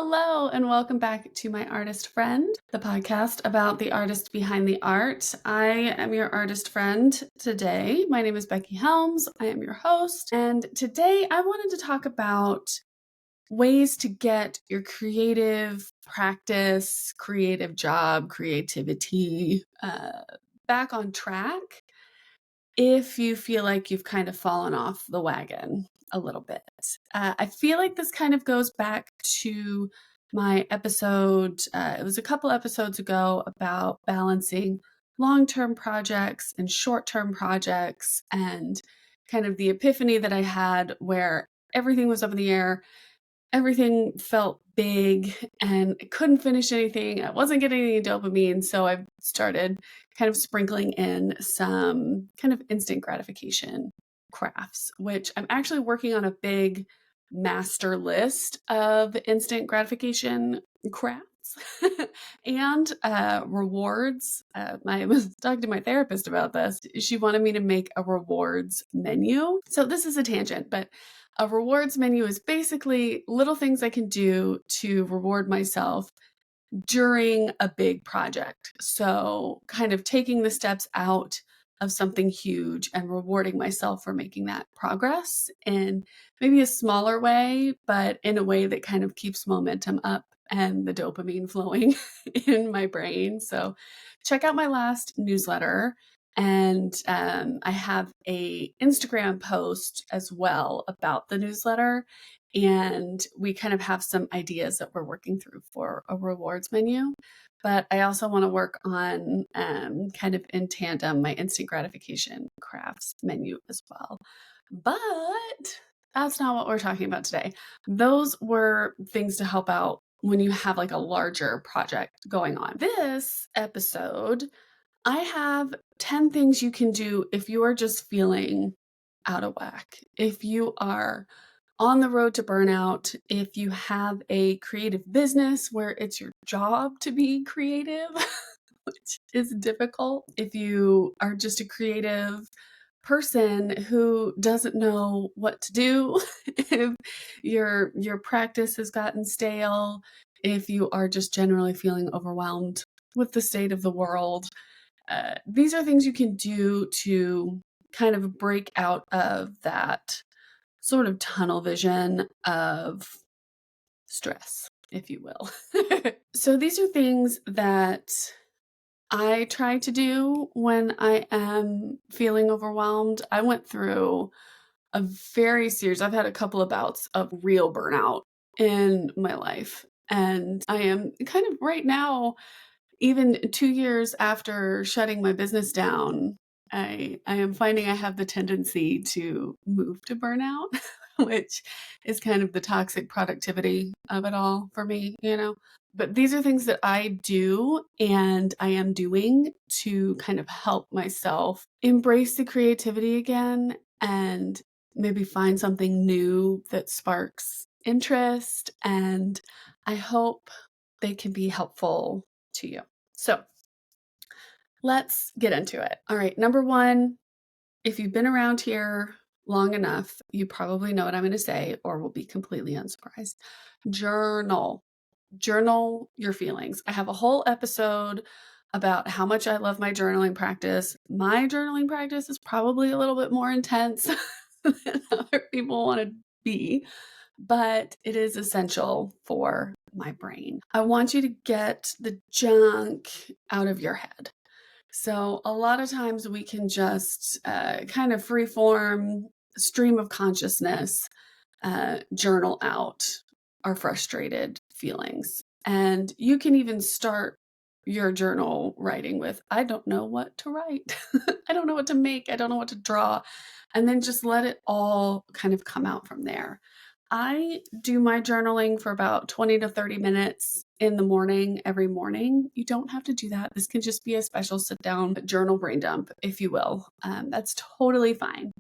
Hello, and welcome back to My Artist Friend, the podcast about the artist behind the art. I am your artist friend today. My name is Becky Helms. I am your host. And today I wanted to talk about ways to get your creative practice, creative job, creativity back on track if you feel like you've kind of fallen off the wagon a little bit. I feel like this kind of goes back to my episode, it was a couple episodes ago, about balancing long-term projects and short-term projects, and kind of the epiphany that I had where everything was up in the air. Everything felt big and I couldn't finish anything. I wasn't getting any dopamine. So I started kind of sprinkling in some kind of instant gratification crafts, which I'm actually working on a big master list of instant gratification crafts and rewards. I was talking to my therapist about this. She wanted me to make a rewards menu. So this is a tangent, but a rewards menu is basically little things I can do to reward myself during a big project. So kind of taking the steps out of something huge and rewarding myself for making that progress in maybe a smaller way, but in a way that kind of keeps momentum up and the dopamine flowing in my brain. So check out my last newsletter. And I have a Instagram post as well about the newsletter. And we kind of have some ideas that we're working through for a rewards menu. But I also want to work on kind of in tandem my instant gratification crafts menu as well. But that's not what we're talking about today. Those were things to help out when you have like a larger project going on. This episode, I have 10 things you can do if you are just feeling out of whack. If you are on the road to burnout, if you have a creative business where it's your job to be creative, which is difficult. If you are just a creative person who doesn't know what to do, if your practice has gotten stale, if you are just generally feeling overwhelmed with the state of the world, these are things you can do to kind of break out of that sort of tunnel vision of stress, if you will. So these are things that I try to do when I am feeling overwhelmed. I went through a very serious, I've had a couple of bouts of real burnout in my life. And I am kind of right now, even 2 years after shutting my business down, I am finding I have the tendency to move to burnout, which is kind of the toxic productivity of it all for me, you know? But these are things that I do and I am doing to kind of help myself embrace the creativity again and maybe find something new that sparks interest. And I hope they can be helpful to you. So let's get into it. All right. Number one, if you've been around here long enough, you probably know what I'm going to say or will be completely unsurprised. Journal. Journal your feelings. I have a whole episode about how much I love my journaling practice. My journaling practice is probably a little bit more intense than other people want to be, but it is essential for my brain. I want you to get the junk out of your head. So a lot of times we can just kind of freeform stream of consciousness, journal out our frustrated feelings. And you can even start your journal writing with, I don't know what to write. I don't know what to make. I don't know what to draw. And then just let it all kind of come out from there. I do my journaling for about 20 to 30 minutes in the morning, every morning. You don't have to do that. This can just be a special sit down journal brain dump, if you will. That's totally fine.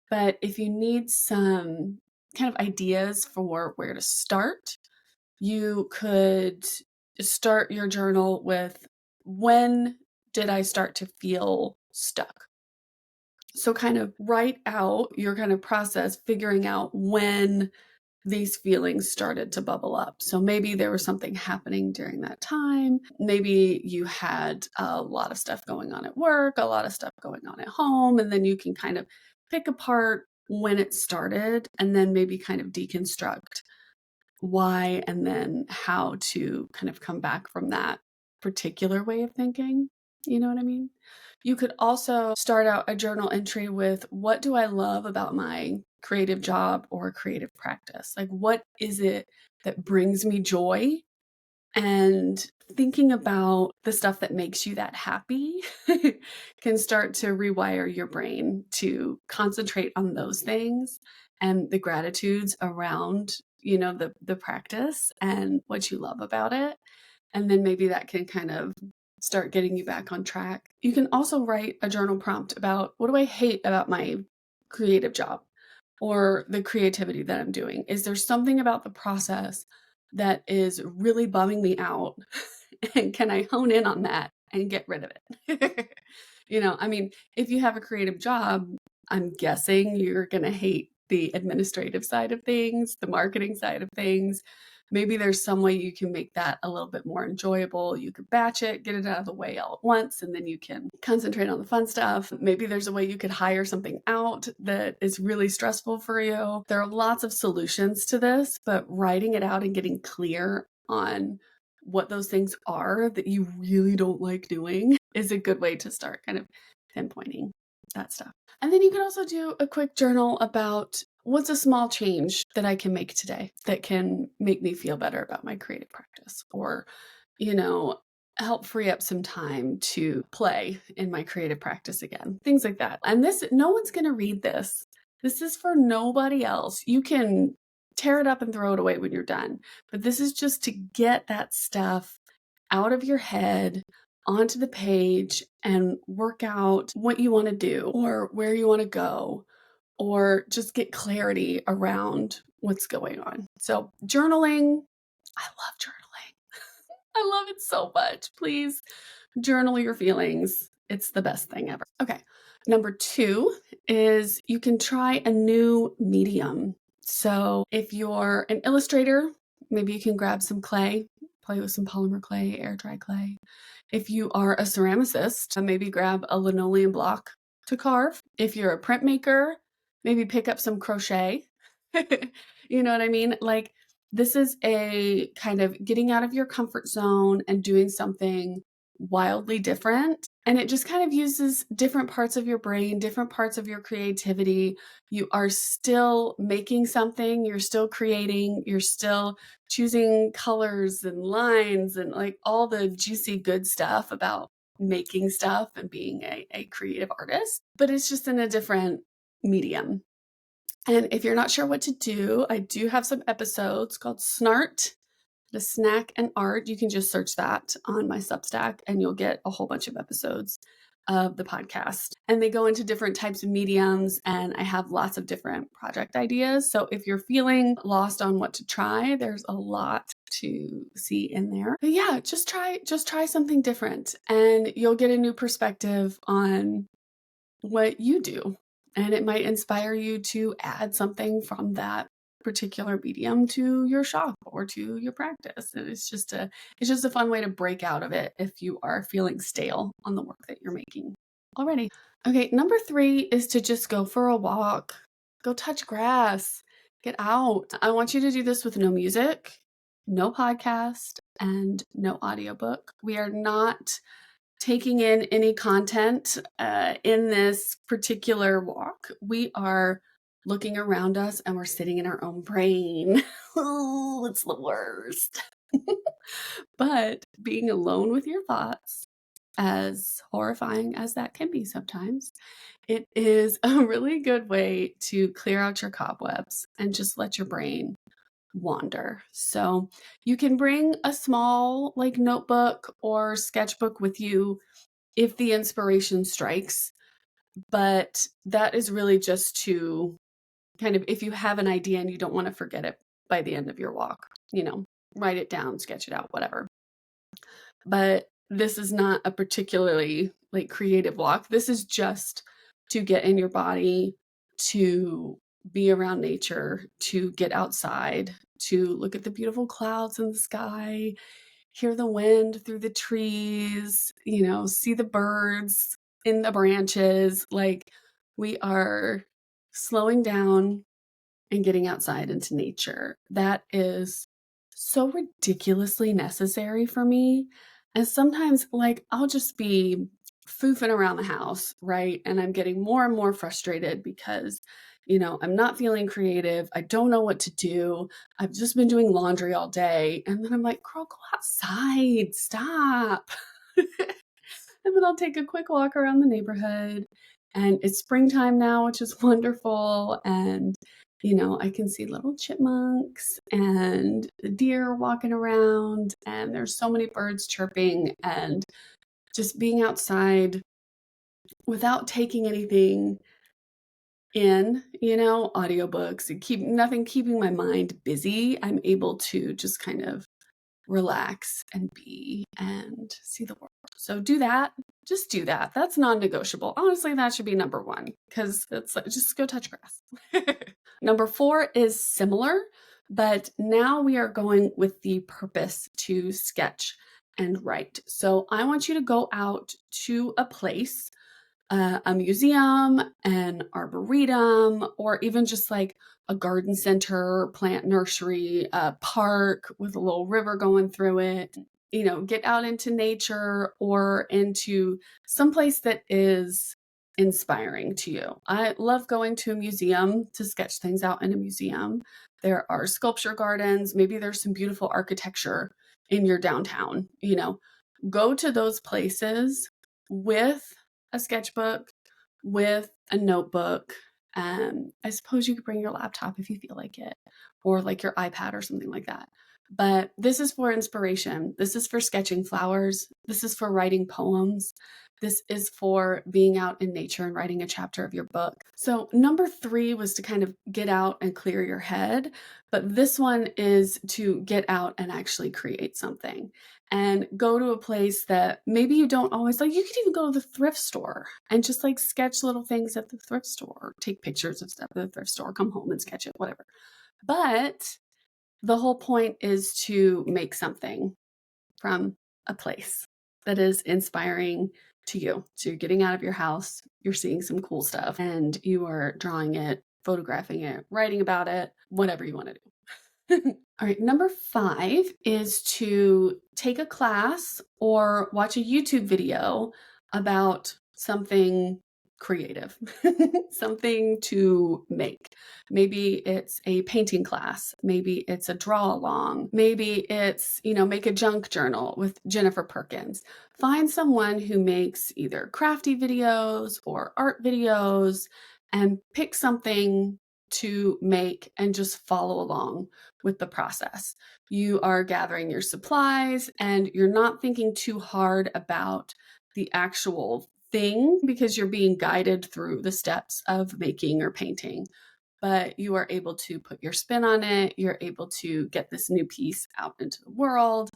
But if you need some kind of ideas for where to start, you could start your journal with, when did I start to feel stuck? So kind of write out your kind of process, figuring out when these feelings started to bubble up. So maybe there was something happening during that time. Maybe you had a lot of stuff going on at work, a lot of stuff going on at home, and then you can kind of pick apart when it started and then maybe kind of deconstruct why and then how to kind of come back from that particular way of thinking. You know what I mean? You could also start out a journal entry with, what do I love about my creative job or creative practice? Like, what is it that brings me joy? And thinking about the stuff that makes you that happy can start to rewire your brain to concentrate on those things and the gratitudes around, the practice and what you love about it. And then maybe that can kind of start getting you back on track. You can also write a journal prompt about, what do I hate about my creative job or the creativity that I'm doing? Is there something about the process that is really bumming me out? And can I hone in on that and get rid of it? If you have a creative job, I'm guessing you're going to hate the administrative side of things, the marketing side of things. Maybe there's some way you can make that a little bit more enjoyable. You could batch it, get it out of the way all at once, and then you can concentrate on the fun stuff. Maybe there's a way you could hire something out that is really stressful for you. There are lots of solutions to this, but writing it out and getting clear on what those things are that you really don't like doing is a good way to start kind of pinpointing that stuff. And then you can also do a quick journal about, what's a small change that I can make today that can make me feel better about my creative practice, or, help free up some time to play in my creative practice again, things like that. And no one's going to read this. This is for nobody else. You can tear it up and throw it away when you're done. But this is just to get that stuff out of your head, onto the page, and work out what you want to do or where you want to go, or just get clarity around what's going on. So journaling, I love journaling. I love it so much. Please journal your feelings. It's the best thing ever. Okay. Number 2 is you can try a new medium. So if you're an illustrator, maybe you can grab some clay, play with some polymer clay, air dry clay. If you are a ceramicist, maybe grab a linoleum block to carve. If you're a printmaker, maybe pick up some crochet. You know what I mean? Like, this is a kind of getting out of your comfort zone and doing something wildly different. And it just kind of uses different parts of your brain, different parts of your creativity. You are still making something, you're still creating, you're still choosing colors and lines and like all the juicy good stuff about making stuff and being a creative artist, but it's just in a different medium. And if you're not sure what to do, I do have some episodes called Snart, the Snack and Art. You can just search that on my Substack and you'll get a whole bunch of episodes of the podcast. And they go into different types of mediums, and I have lots of different project ideas. So if you're feeling lost on what to try, there's a lot to see in there. But yeah, just try something different and you'll get a new perspective on what you do. And it might inspire you to add something from that particular medium to your shop or to your practice. And it's just a fun way to break out of it if you are feeling stale on the work that you're making already. Okay, number 3 is to just go for a walk. Go touch grass. Get out. I want you to do this with no music, no podcast, and no audiobook. We are not taking in any content in this particular walk. We are looking around us and we're sitting in our own brain. Oh, it's the worst. But being alone with your thoughts, as horrifying as that can be sometimes, it is a really good way to clear out your cobwebs and just let your brain wander. So you can bring a small notebook or sketchbook with you if the inspiration strikes, but that is really just to kind of, if you have an idea and you don't want to forget it by the end of your walk, write it down, sketch it out, whatever. But this is not a particularly creative walk. This is just to get in your body, to be around nature, to get outside, to look at the beautiful clouds in the sky, hear the wind through the trees, see the birds in the branches. Like, we are slowing down and getting outside into nature. That is so ridiculously necessary for me. And sometimes, like, I'll just be foofing around the house, right? And I'm getting more and more frustrated because, I'm not feeling creative. I don't know what to do. I've just been doing laundry all day. And then I'm like, girl, go outside. Stop. And then I'll take a quick walk around the neighborhood. And it's springtime now, which is wonderful. And, I can see little chipmunks and the deer walking around. And there's so many birds chirping. And just being outside without taking anything in, audiobooks and nothing keeping my mind busy. I'm able to just kind of relax and be and see the world. So do that. Just do that. That's non-negotiable. Honestly, that should be number one, because it's like, just go touch grass. Number 4 is similar, but now we are going with the purpose to sketch and write. So I want you to go out to a place, a museum, an arboretum, or even just like a garden center, plant nursery, a park with a little river going through it. Get out into nature or into someplace that is inspiring to you. I love going to a museum to sketch things out in a museum. There are sculpture gardens. Maybe there's some beautiful architecture in your downtown. Go to those places with a sketchbook, with a notebook. I suppose you could bring your laptop if you feel like it, or like your iPad or something like that. But this is for inspiration. This is for sketching flowers. This is for writing poems. This is for being out in nature and writing a chapter of your book. So number 3 was to kind of get out and clear your head. But this one is to get out and actually create something. And go to a place that maybe you don't always like. You could even go to the thrift store and just like sketch little things at the thrift store, take pictures of stuff at the thrift store, come home and sketch it, whatever. But the whole point is to make something from a place that is inspiring to you. So you're getting out of your house, you're seeing some cool stuff, and you are drawing it, photographing it, writing about it, whatever you want to do. All right, number 5 is to take a class or watch a YouTube video about something creative, something to make. Maybe it's a painting class. Maybe it's a draw along. Maybe it's, make a junk journal with Jennifer Perkins. Find someone who makes either crafty videos or art videos and pick something to make and just follow along with the process. You are gathering your supplies and you're not thinking too hard about the actual thing because you're being guided through the steps of making or painting. But you are able to put your spin on it. You're able to get this new piece out into the world.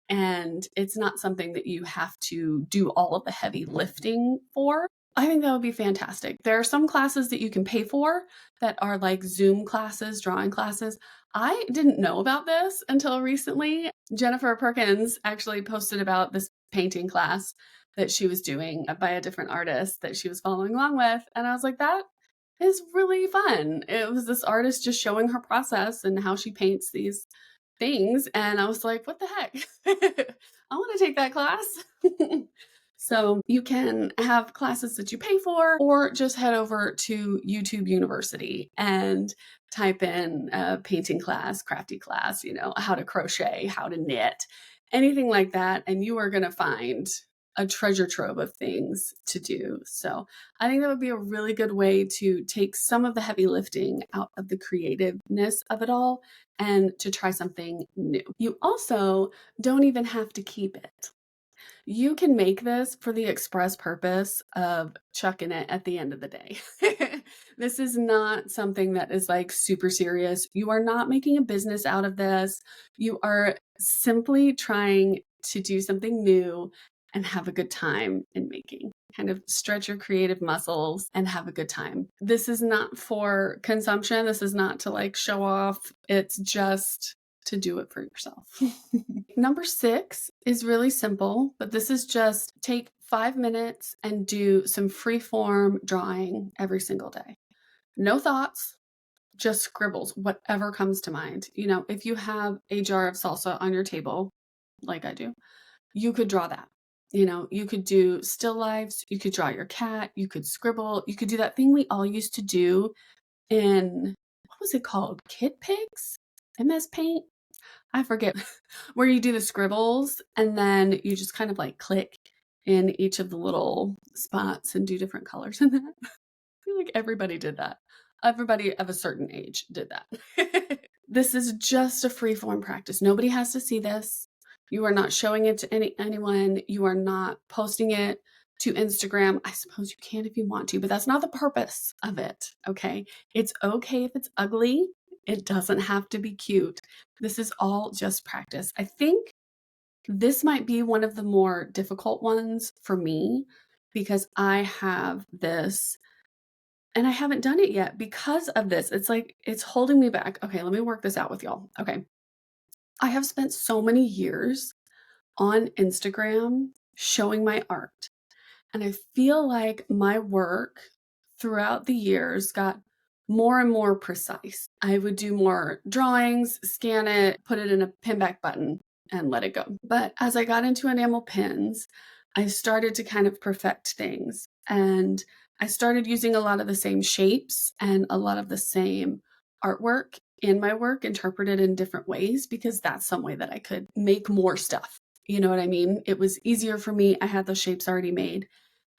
And it's not something that you have to do all of the heavy lifting for. I think that would be fantastic. There are some classes that you can pay for that are like Zoom classes, drawing classes. I didn't know about this until recently. Jennifer Perkins actually posted about this painting class that she was doing by a different artist that she was following along with. And I was like, that is really fun. It was this artist just showing her process and how she paints these things. And I was like, what the heck? I want to take that class. So you can have classes that you pay for, or just head over to YouTube University and type in a painting class, crafty class, how to crochet, how to knit, anything like that. And you are going to find a treasure trove of things to do. So I think that would be a really good way to take some of the heavy lifting out of the creativeness of it all and to try something new. You also don't even have to keep it. You can make this for the express purpose of chucking it at the end of the day. This is not something that is like super serious. You are not making a business out of this. You are simply trying to do something new and have a good time in making. kind of stretch your creative muscles and have a good time. This is not for consumption. This is not to like show off. It's just to do it for yourself. Number 6 is really simple, but this is just take 5 minutes and do some free form drawing every single day. No thoughts, just scribbles, whatever comes to mind. You know, if you have a jar of salsa on your table, like I do, you could draw that. You know, you could do still lifes, you could draw your cat, you could scribble, you could do that thing we all used to do in, what was it called? Kit Pigs? MS Paint? I forget, where you do the scribbles and then you just kind of like click in each of the little spots and do different colors in that. I feel like everybody did that. Everybody of a certain age did that. This is just a free form practice. Nobody has to see this. You are not showing it to anyone. You are not posting it to Instagram. I suppose you can if you want to, but that's not the purpose of it. Okay. It's okay if it's ugly. It doesn't have to be cute. This is all just practice. I think this might be one of the more difficult ones for me because I have this and I haven't done it yet because of this. It's like, it's holding me back. Okay, let me work this out with y'all. Okay. I have spent so many years on Instagram showing my art. And I feel like my work throughout the years got more and more precise. I would do more drawings, scan it, put it in a pin back button, and let it go. But as I got into enamel pins, I started to kind of perfect things. And I started using a lot of the same shapes and a lot of the same artwork in my work, interpreted in different ways, because that's some way that I could make more stuff. You know what I mean? It was easier for me. I had those shapes already made.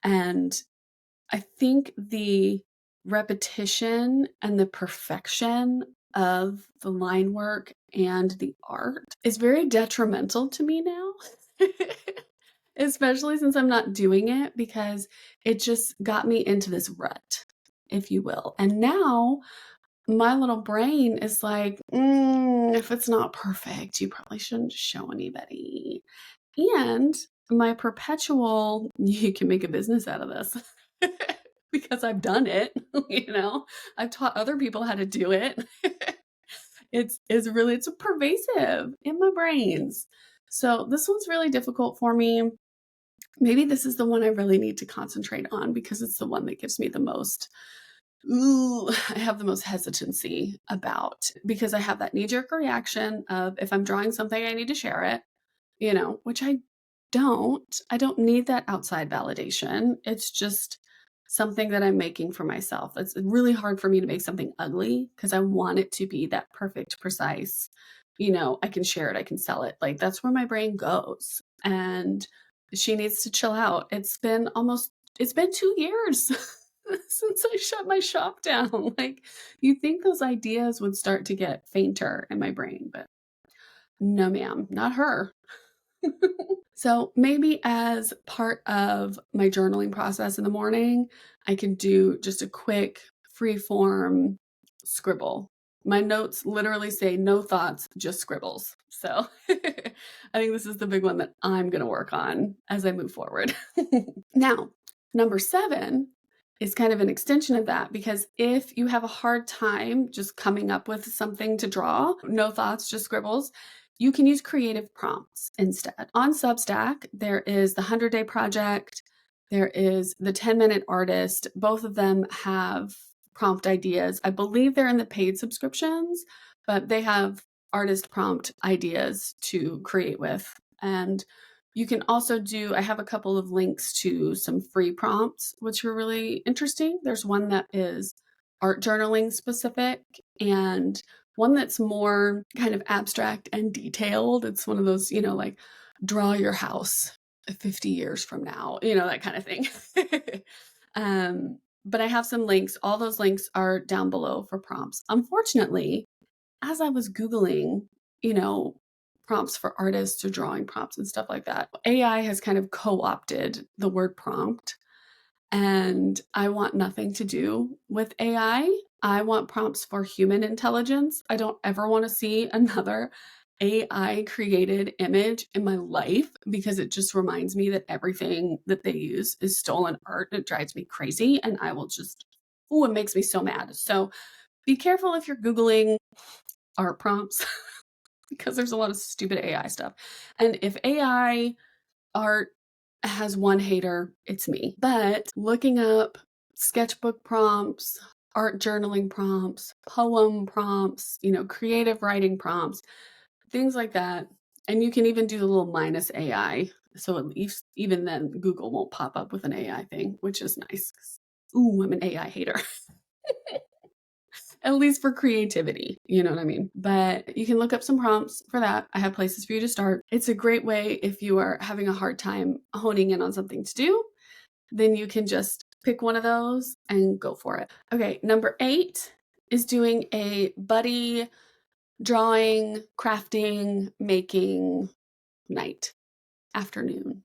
And I think the repetition and the perfection of the line work and the art is very detrimental to me now. Especially since I'm not doing it, because it just got me into this rut, if you will. And now my little brain is like, if it's not perfect, you probably shouldn't show anybody. And my perpetual, you can make a business out of this because I've done it, you know, I've taught other people how to do it. It's pervasive in my brains. So this one's really difficult for me. Maybe this is the one I really need to concentrate on because it's the one that gives me the most, I have the most hesitancy about, because I have that knee-jerk reaction of if I'm drawing something, I need to share it, you know, which I don't. I don't need that outside validation. It's just something that I'm making for myself. It's really hard for me to make something ugly because I want it to be that perfect, precise, you know, I can share it, I can sell it. Like that's where my brain goes. And she needs to chill out. It's been 2 years since I shut my shop down. Like you'd think those ideas would start to get fainter in my brain, but no, ma'am, not her. So maybe as part of my journaling process in the morning, I can do just a quick free form scribble. My notes literally say no thoughts, just scribbles. So I think this is the big one that I'm going to work on as I move forward. Now, number 7 is kind of an extension of that, because if you have a hard time just coming up with something to draw, no thoughts, just scribbles, you can use creative prompts instead. On Substack, there is the 100-Day Project. There is the 10-Minute Artist. Both of them have prompt ideas. I believe they're in the paid subscriptions, but they have artist prompt ideas to create with. And you can also do, I have a couple of links to some free prompts, which are really interesting. There's one that is art journaling specific and one that's more kind of abstract and detailed. It's one of those, you know, like draw your house 50 years from now, you know, that kind of thing. But I have some links. All those links are down below for prompts. Unfortunately, as I was Googling, you know, prompts for artists or drawing prompts and stuff like that, AI has kind of co-opted the word prompt. And I want nothing to do with AI. I want prompts for human intelligence. I don't ever want to see another AI created image in my life because it just reminds me that everything that they use is stolen art. It drives me crazy and I will just, oh, it makes me so mad. So be careful if you're Googling art prompts because there's a lot of stupid AI stuff. And if AI art has one hater, it's me. But looking up sketchbook prompts, art journaling prompts, poem prompts, creative writing prompts, things like that. And you can even do the little minus AI. So at least even then Google won't pop up with an AI thing, which is nice. Ooh, I'm an AI hater. At least for creativity, you know what I mean? But you can look up some prompts for that. I have places for you to start. It's a great way if you are having a hard time honing in on something to do, then you can just pick one of those and go for it. Okay, number 8 is doing a buddy drawing, crafting, making night, afternoon,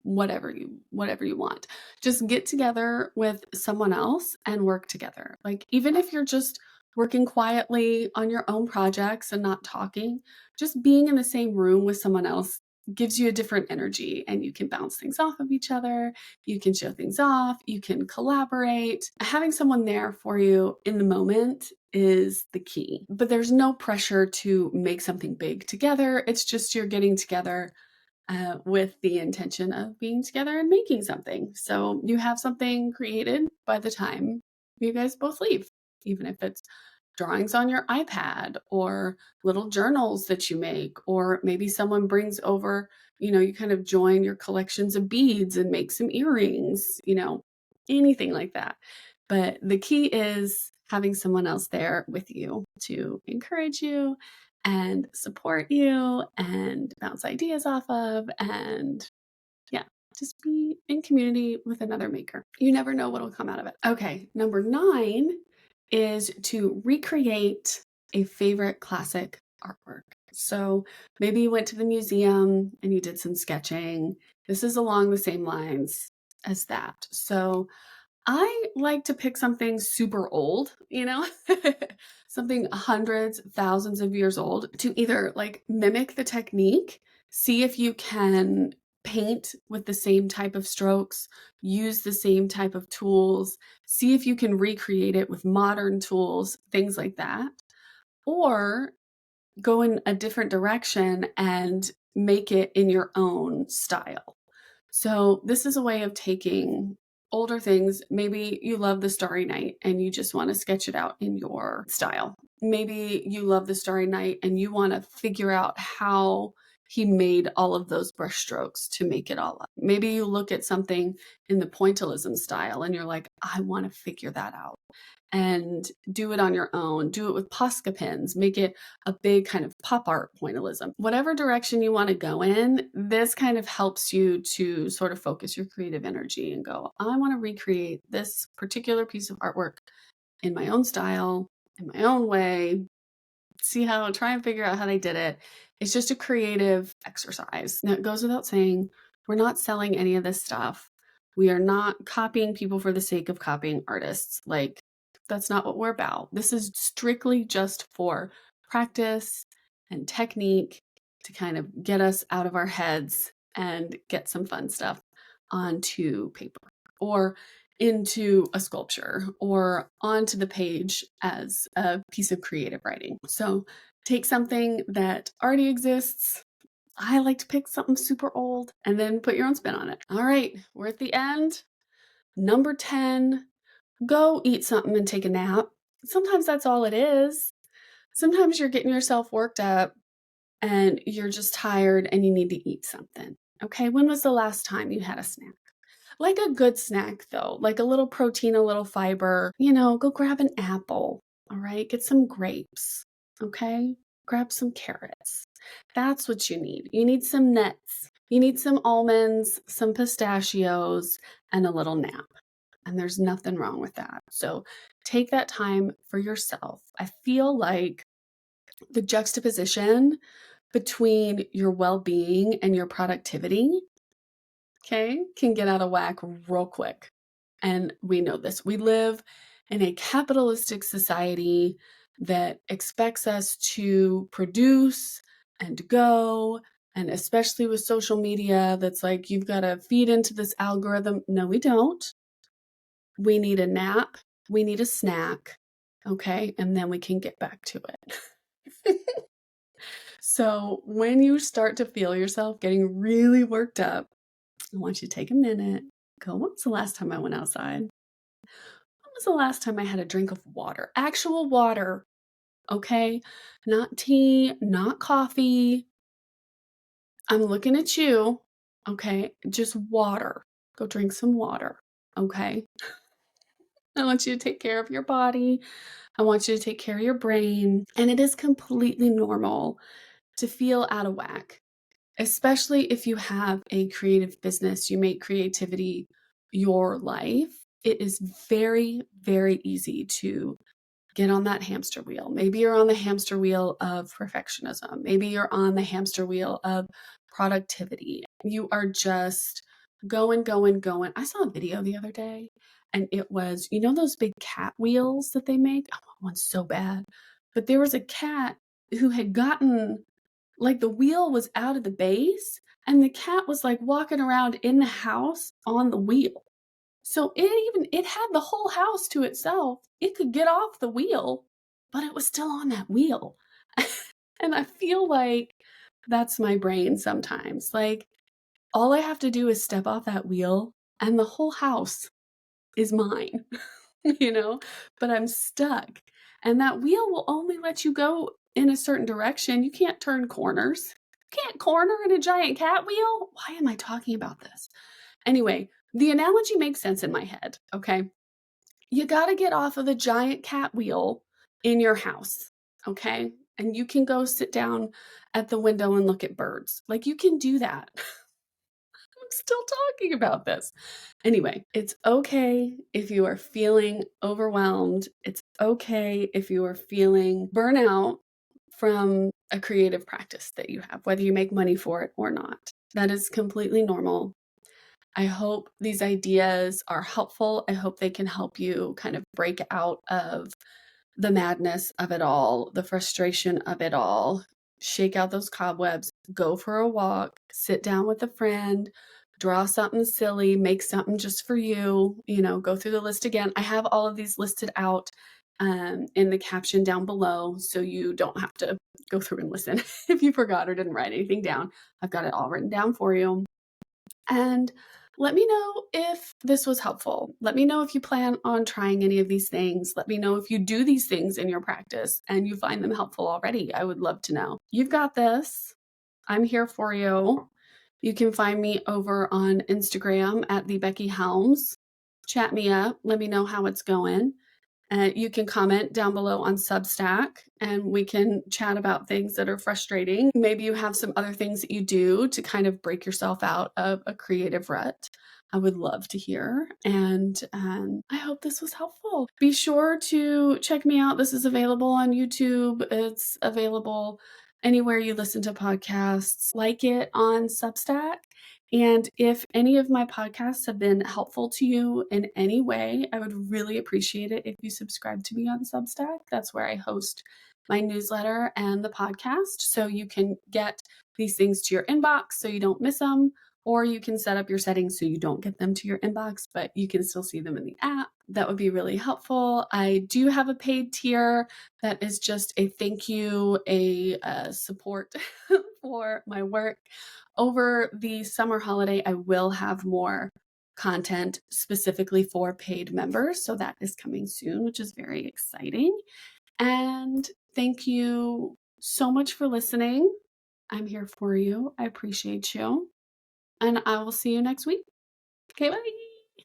whatever you want. Just get together with someone else and work together. Like even if you're just working quietly on your own projects and not talking, just being in the same room with someone else gives you a different energy and you can bounce things off of each other. You can show things off, you can collaborate. Having someone there for you in the moment is the key. But there's no pressure to make something big together. It's just you're getting together with the intention of being together and making something. So you have something created by the time you guys both leave, even if it's drawings on your iPad or little journals that you make, or maybe someone brings over, you kind of join your collections of beads and make some earrings, anything like that. But the key is having someone else there with you to encourage you and support you and bounce ideas off of, and yeah, just be in community with another maker. You never know what'll come out of it. Okay, number 9 is to recreate a favorite classic artwork. So maybe you went to the museum and you did some sketching. This is along the same lines as that. So I like to pick something super old, something hundreds, thousands of years old, to either like mimic the technique, see if you can paint with the same type of strokes, use the same type of tools, see if you can recreate it with modern tools, things like that, or go in a different direction and make it in your own style. So this is a way of taking older things. Maybe you love the Starry Night and you just want to sketch it out in your style. Maybe you love the Starry Night and you want to figure out how he made all of those brush strokes to make it all up. Maybe you look at something in the pointillism style and you're like, I want to figure that out and do it on your own. Do it with Posca pens, make it a big kind of pop art pointillism. Whatever direction you want to go in, this kind of helps you to sort of focus your creative energy and go, I want to recreate this particular piece of artwork in my own style, in my own way, try and figure out how they did it. It's just a creative exercise. Now, it goes without saying, we're not selling any of this stuff. We are not copying people for the sake of copying artists. Like, that's not what we're about. This is strictly just for practice and technique to kind of get us out of our heads and get some fun stuff onto paper or into a sculpture or onto the page as a piece of creative writing. So take something that already exists. I like to pick something super old and then put your own spin on it. All right, we're at the end. Number 10, go eat something and take a nap. Sometimes that's all it is. Sometimes you're getting yourself worked up and you're just tired and you need to eat something. Okay, when was the last time you had a snack? Like a good snack though, like a little protein, a little fiber, go grab an apple. All right, get some grapes. Okay, grab some carrots. That's what you need. You need some nuts. You need some almonds, some pistachios, and a little nap. And there's nothing wrong with that. So take that time for yourself. I feel like the juxtaposition between your well-being and your productivity, okay, can get out of whack real quick. And we know this. We live in a capitalistic society that expects us to produce and go. And especially with social media, that's like, you've got to feed into this algorithm. No, we don't. We need a nap. We need a snack. Okay. And then we can get back to it. So when you start to feel yourself getting really worked up, I want you to take a minute. Go, when was the last time I went outside? When was the last time I had a drink of water? Actual water. Okay. Not tea, not coffee. I'm looking at you. Okay. Just water. Go drink some water. Okay. I want you to take care of your body. I want you to take care of your brain. And it is completely normal to feel out of whack, especially if you have a creative business, you make creativity your life. It is very, very easy to get on that hamster wheel. Maybe you're on the hamster wheel of perfectionism. Maybe you're on the hamster wheel of productivity. You are just going, going, going. I saw a video the other day and it was, you know, those big cat wheels that they make? I want one so bad. But there was a cat who had gotten, like, the wheel was out of the base and the cat was like walking around in the house on the wheel. So it had the whole house to itself. It could get off the wheel, but it was still on that wheel. And I feel like that's my brain sometimes. Like, all I have to do is step off that wheel and the whole house is mine, you know, but I'm stuck. And that wheel will only let you go in a certain direction. You can't turn corners. You can't corner in a giant cat wheel. Why am I talking about this? Anyway, the analogy makes sense in my head, okay? You got to get off of the giant cat wheel in your house, okay? And you can go sit down at the window and look at birds. Like, you can do that. I'm still talking about this. Anyway, it's okay if you are feeling overwhelmed. It's okay if you are feeling burnout from a creative practice that you have, whether you make money for it or not. That is completely normal. I hope these ideas are helpful. I hope they can help you kind of break out of the madness of it all, the frustration of it all. Shake out those cobwebs, go for a walk, sit down with a friend, draw something silly, make something just for you, go through the list again. I have all of these listed out in the caption down below, so you don't have to go through and listen if you forgot or didn't write anything down. I've got it all written down for you. And let me know if this was helpful. Let me know if you plan on trying any of these things. Let me know if you do these things in your practice and you find them helpful already. I would love to know. You've got this. I'm here for you. You can find me over on Instagram at the Becky Helms. Chat me up. Let me know how it's going. You can comment down below on Substack and we can chat about things that are frustrating. Maybe you have some other things that you do to kind of break yourself out of a creative rut. I would love to hear. And I hope this was helpful. Be sure to check me out. This is available on YouTube. It's available anywhere you listen to podcasts. Like it on Substack. And if any of my podcasts have been helpful to you in any way, I would really appreciate it if you subscribe to me on Substack. That's where I host my newsletter and the podcast. So you can get these things to your inbox so you don't miss them, or you can set up your settings so you don't get them to your inbox, but you can still see them in the app. That would be really helpful. I do have a paid tier that is just a thank you, a support for my work. Over the summer holiday, I will have more content specifically for paid members. So that is coming soon, which is very exciting. And thank you so much for listening. I'm here for you. I appreciate you. And I will see you next week. Okay, bye.